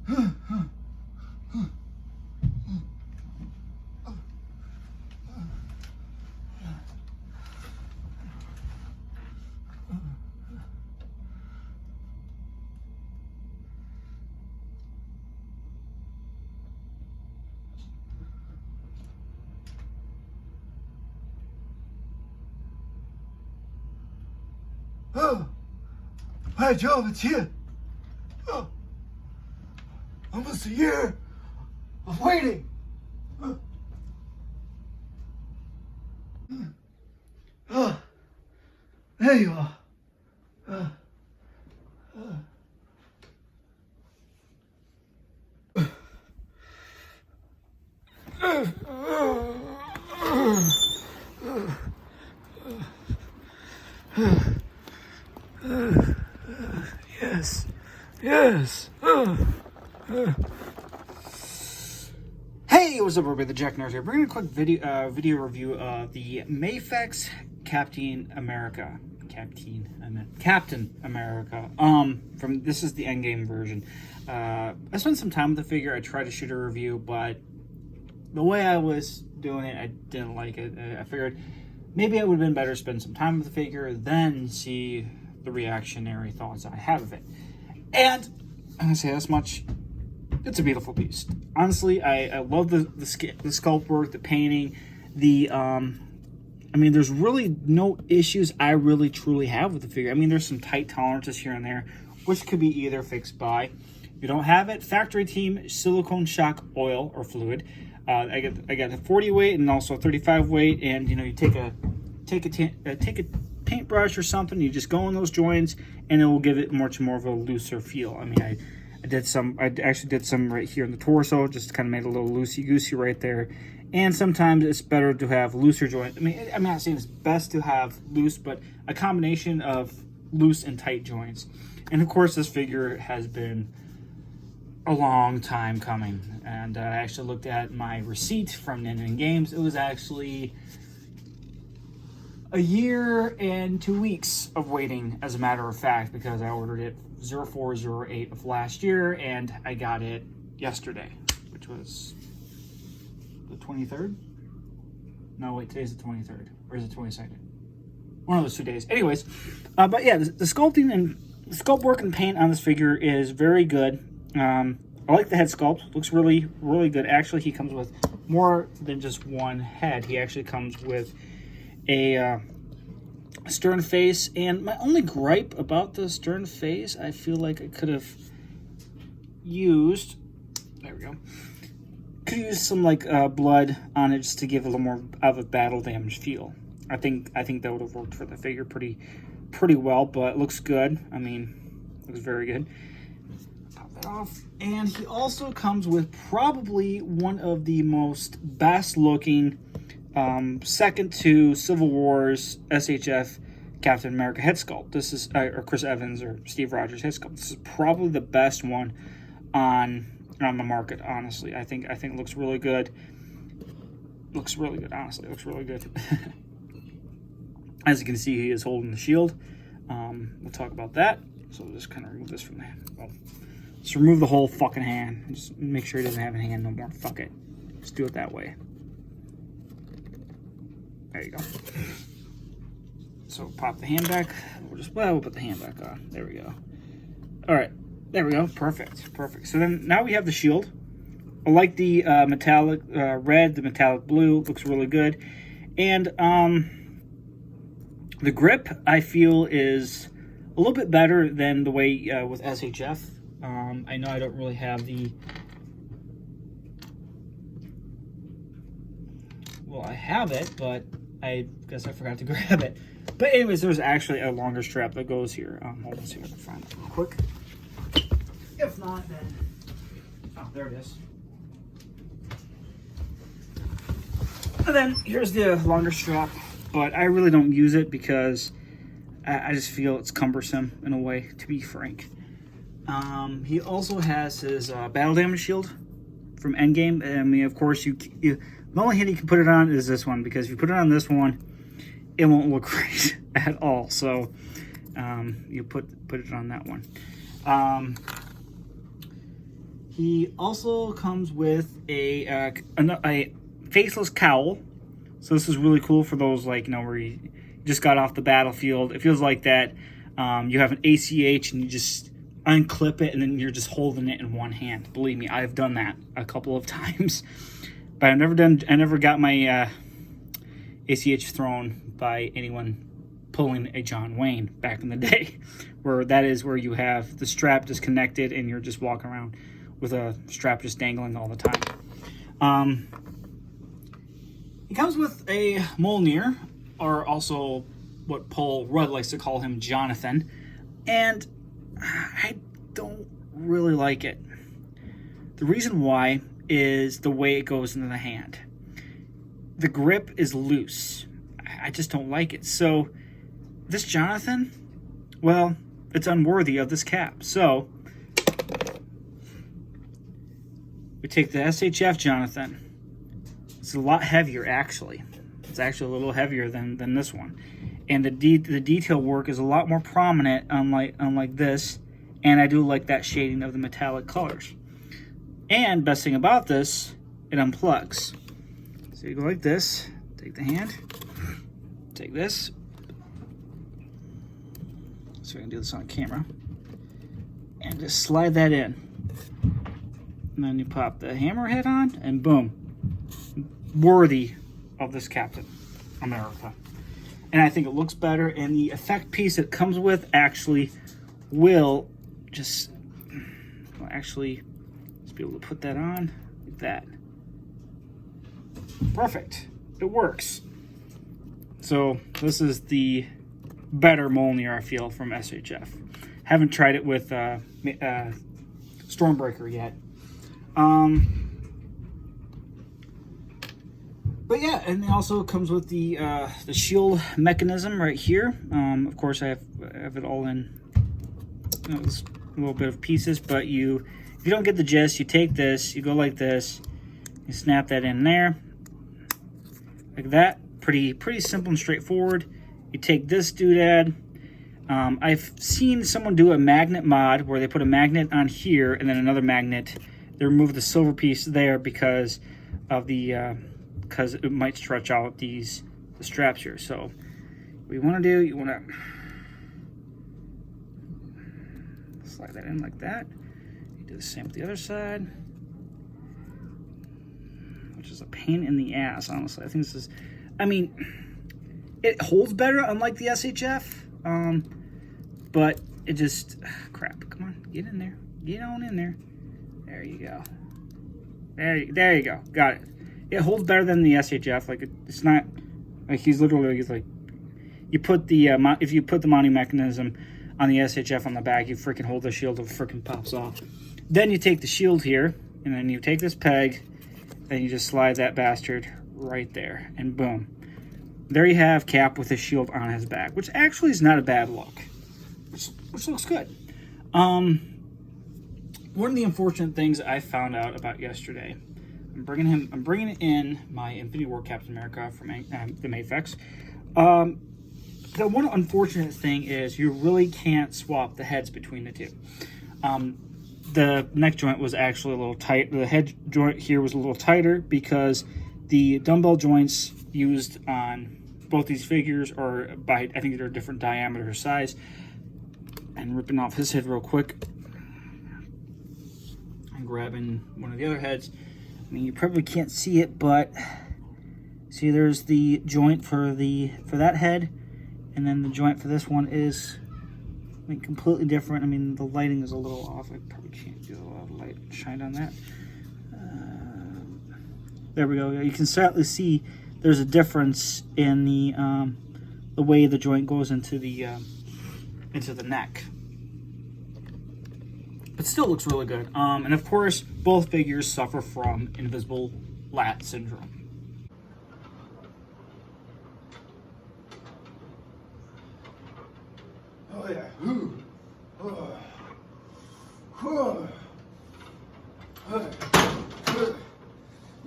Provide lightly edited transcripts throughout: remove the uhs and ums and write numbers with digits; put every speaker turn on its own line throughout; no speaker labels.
My job is here. Almost a year of waiting. There you are. Yes. Yes. Hey, what's up, everybody? The Jack Nerd here. Bringing a quick video review of the Mafex Captain America. Captain America. This is the Endgame version. I spent some time with the figure. I tried to shoot a review, but the way I was doing it, I didn't like it. I figured maybe it would have been better to spend some time with the figure, then see the reactionary thoughts I have of it. And I'm gonna say this much: it's a beautiful beast. Honestly, I love the sculpt work, the painting, I mean, there's really no issues I really truly have with the figure. I mean, there's some tight tolerances here and there, which could be either fixed by. If you don't have it, factory team silicone shock oil or fluid. I got a 40 weight and also a 35 weight, and you know, you take a paintbrush or something, you just go in those joints, and it will give it more of a looser feel. I mean, I actually did some right here in the torso, just kind of made a little loosey-goosey right there. And sometimes it's better to have looser joints. I mean, I'm not saying it's best to have loose, but a combination of loose and tight joints. And of course, this figure has been a long time coming. And I actually looked at my receipt from Endgame. It was actually a year and 2 weeks of waiting, as a matter of fact, because I ordered it 04/08 of last year, and I got it yesterday, which was the 23rd? No, wait, today's the 23rd. Or is it 22nd? One of those 2 days. Anyways, but yeah, the sculpting and the sculpt work and paint on this figure is very good. I like the head sculpt. Looks really, really good. Actually, he comes with more than just one head. He actually comes with a stern face, and my only gripe about the stern face, I feel like I could have used, there we go, could use some like blood on it just to give a little more of a battle damage feel. I think that would have worked for the figure pretty well, but it looks good. I mean, looks very good. Pop that off. And he also comes with probably one of the most best looking, second to Civil War's SHF Captain America head sculpt. This is or Chris Evans or Steve Rogers head sculpt. This is probably the best one on the market. Honestly, I think it looks really good. Looks really good. Honestly, it looks really good. As you can see, he is holding the shield. We'll talk about that. So we'll just kind of remove this from the hand. Well, just remove the whole fucking hand. Just make sure he doesn't have a hand no more. Fuck it. Just do it that way. There you go. So pop the hand back. We'll put the hand back on. There we go. All right. There we go. Perfect. So then now we have the shield. I like the metallic red, the metallic blue. Looks really good. And the grip, I feel, is a little bit better than the way with SHF. I know I don't really have the... Well, I have it, but I guess I forgot to grab it. But anyways, there's actually a longer strap that goes here. Hold on, see if I can find it real quick. If not, then... Oh, there it is. And then here's the longer strap, but I really don't use it because I just feel it's cumbersome in a way, to be frank. He also has his battle damage shield from Endgame. I mean, of course, the only hand you can put it on is this one, because if you put it on this one, it won't look great at all. So you put it on that one. He also comes with a faceless cowl. So this is really cool for those, like, where you just got off the battlefield. It feels like that you have an ACH and you just unclip it and then you're just holding it in one hand. Believe me, I've done that a couple of times. But I never got my ACH thrown by anyone pulling a John Wayne back in the day, where that is where you have the strap disconnected and you're just walking around with a strap just dangling all the time. He comes with a Mjolnir, or also what Paul Rudd likes to call him, Jonathan, and I don't really like it. The reason why is the way it goes into the hand. The grip is loose. I just don't like it. So this Jonathan, well, it's unworthy of this cap. So we take the SHF Jonathan. It's a lot heavier, actually. It's actually a little heavier than this one. And the detail work is a lot more prominent, unlike this. And I do like that shading of the metallic colors. And best thing about this, it unplugs. So you go like this, take the hand, take this. So we can do this on camera. And just slide that in. And then you pop the hammerhead on, and boom. Worthy of this Captain America. And I think it looks better, and the effect piece it comes with actually will just be able to put that on like that. Perfect. It works. So this is the better Mjolnir, I feel, from SHF. Haven't tried it with Stormbreaker yet. But yeah, and it also comes with the shield mechanism right here. Of course, I have it all in a little bit of pieces, but if you don't get the gist, you take this, you go like this, you snap that in there, like that. Pretty simple and straightforward. You take this doodad. I've seen someone do a magnet mod where they put a magnet on here and then another magnet. They remove the silver piece there because of because it might stretch out the straps here. So what you want to do, you want to slide that in like that. You do the same with the other side, which is a pain in the ass, honestly. I think this is, it holds better, unlike the SHF, but it just, crap, come on, get in there, get on in there. There you go. There you go, got it. It holds better than the SHF. Like, it's not, like, he's like, you put the, if you put the mounting mechanism on the SHF on the back, you freaking hold the shield, it freaking pops off. Then you take the shield here, and then you take this peg, and you just slide that bastard right there, and boom. There you have Cap with his shield on his back, which actually is not a bad look, which looks good. One of the unfortunate things I found out about yesterday, I'm bringing in my Infinity War Captain America from the Mafex. The one unfortunate thing is you really can't swap the heads between the two. The neck joint was actually a little tight. The head joint here was a little tighter because the dumbbell joints used on both these figures are I think they're a different diameter or size. And ripping off his head real quick and grabbing one of the other heads. You probably can't see it, but see, there's the joint for that head, and then the joint for this one is completely different. The lighting is a little off. I probably can't get a lot of light shine on that. There we go. You can certainly see there's a difference in the way the joint goes into the neck. But still looks really good. And of course, both figures suffer from invisible lat syndrome.
Oh yeah.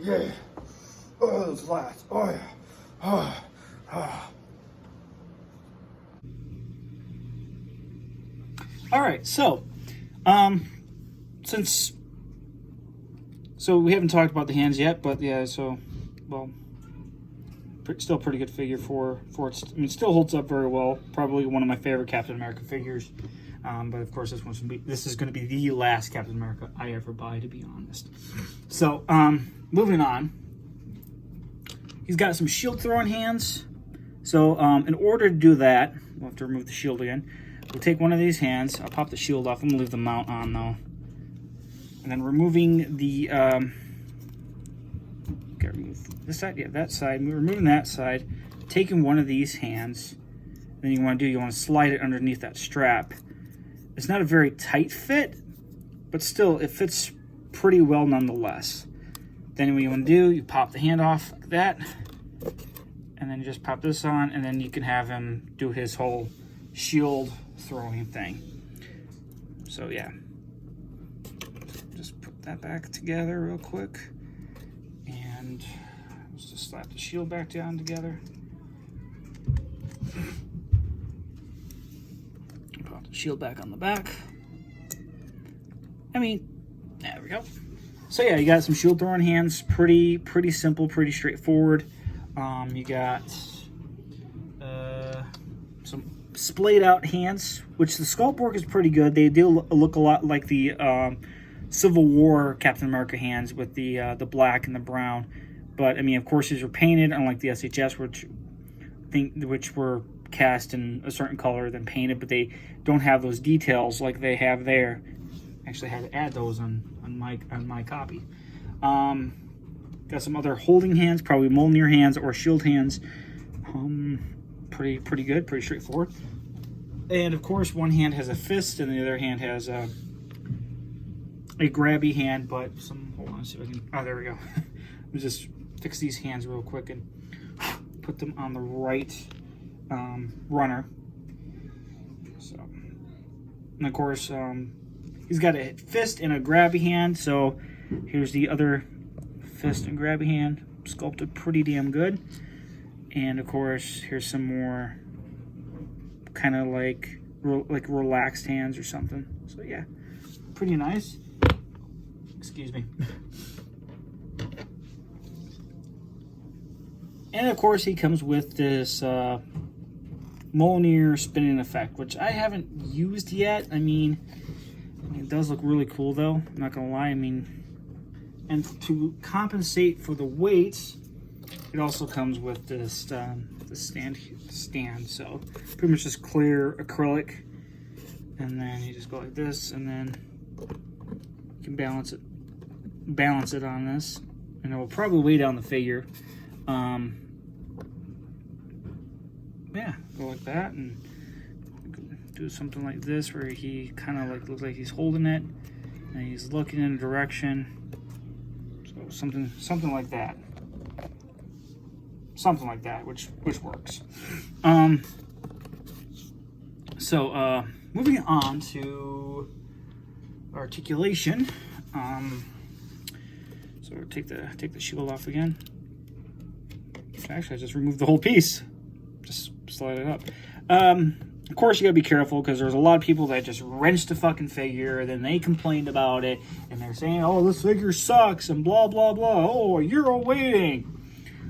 Yeah. Oh, those lats. Oh yeah.
All right, so since So we haven't talked about the hands yet, but yeah, so, well, still pretty good figure for its, I mean, it still holds up very well. Probably one of my favorite Captain America figures. But of course, this is going to be the last Captain America I ever buy, to be honest. So, moving on. He's got some shield throwing hands. So, in order to do that, we'll have to remove the shield again. We'll take one of these hands. I'll pop the shield off. I'm going to leave the mount on, though. And then removing the, okay, remove this side, yeah, that side. Removing that side, taking one of these hands. Then you want to slide it underneath that strap. It's not a very tight fit, but still, it fits pretty well nonetheless. Then what you want to do, you pop the hand off like that, and then you just pop this on, and then you can have him do his whole shield throwing thing. So yeah. Just put that back together real quick, and let's just slap the shield back down together. Pop the shield back on the back. I mean, there we go. So yeah, you got some shield throwing hands. Pretty simple, pretty straightforward. You got some splayed out hands, which the sculpt work is pretty good. They do look a lot like the Civil War Captain America hands with the black and the brown. But I mean, of course, these are painted, unlike the SHS, which were cast in a certain color then painted, but they don't have those details like they have there. Actually, had to add those on my copy. Got some other holding hands, probably Mjolnir hands or shield hands. Pretty good, pretty straightforward. And of course, one hand has a fist, and the other hand has a grabby hand. But some, hold on, let's see if I can. Oh, there we go. Let me just fix these hands real quick and put them on the right runner. So, and of course, he's got a fist and a grabby hand. So here's the other fist and grabby hand, sculpted pretty damn good. And of course, here's some more kind of like relaxed hands or something. So yeah, pretty nice. Excuse me. And of course, he comes with this Mjolnir spinning effect, which I haven't used yet. I mean, it does look really cool though, I'm not gonna lie. I mean, and to compensate for the weight, it also comes with this the stand. So pretty much just clear acrylic, and then you just go like this, and then you can balance it on this, and it will probably weigh down the figure. Yeah, go like that, and do something like this where he kind of like looks like he's holding it, and he's looking in a direction. So something like that. Something like that, which works. So moving on to articulation. So take the shield off again. Actually, I just removed the whole piece. Just slide it up. Of course, you gotta be careful because there's a lot of people that just wrench the fucking figure, then they complained about it, and they're saying, "Oh, this figure sucks," and blah blah blah. Oh, you're waiting.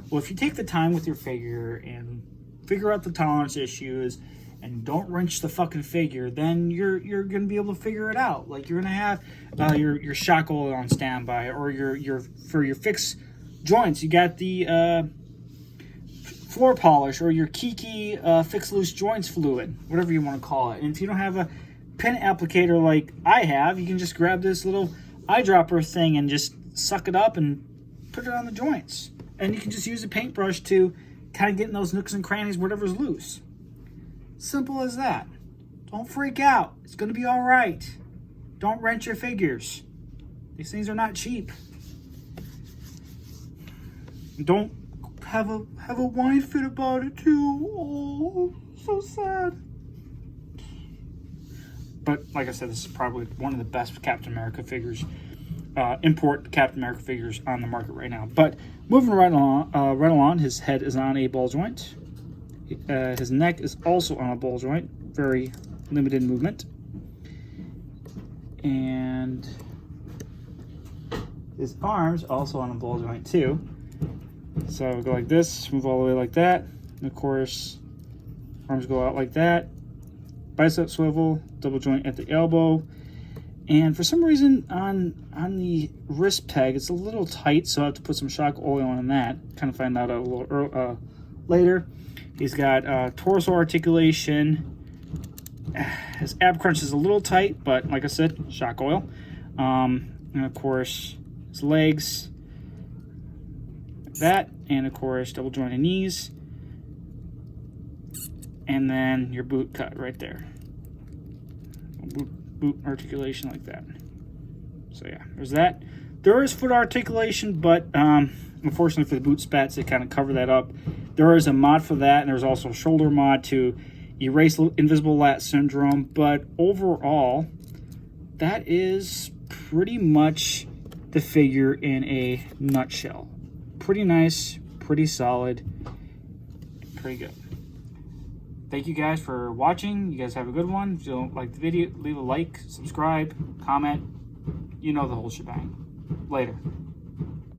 Well, if you take the time with your figure and figure out the tolerance issues and don't wrench the fucking figure, then you're gonna be able to figure it out. Like you're gonna have your shackle on standby, or your for your fixed joints, you got the floor polish, or your Kiki fix loose joints fluid, whatever you want to call it. And if you don't have a pin applicator like I have, you can just grab this little eyedropper thing and just suck it up and put it on the joints. And you can just use a paintbrush to kind of get in those nooks and crannies, whatever's loose. Simple as that. Don't freak out. It's going to be all right. Don't wrench your figures. These things are not cheap. Don't have a wine fit about it too. Oh, so sad. But like I said, this is probably one of the best Captain America figures, import Captain America figures on the market right now. But moving right along, his head is on a ball joint. His neck is also on a ball joint. Very limited movement. And His arms also on a ball joint too. So go like this, move all the way like that. And of course, arms go out like that. Bicep swivel, double joint at the elbow. And for some reason on the wrist peg, it's a little tight, so I have to put some shock oil on that. Kind of find that out a little later. He's got torso articulation. His ab crunch is a little tight, but like I said, shock oil. And of course, his legs, like that. And of course, double jointed knees. And then your boot cut right there. Boot articulation like that. So yeah, there's that. There is foot articulation, but unfortunately for the boot spats, they kind of cover that up. There is a mod for that, and there's also a shoulder mod to erase invisible lat syndrome. But overall, that is pretty much the figure in a nutshell. Pretty nice, pretty solid, pretty good. Thank you guys for watching. You guys have a good one. If you don't like the video, leave a like, subscribe, comment. You know the whole shebang. Later.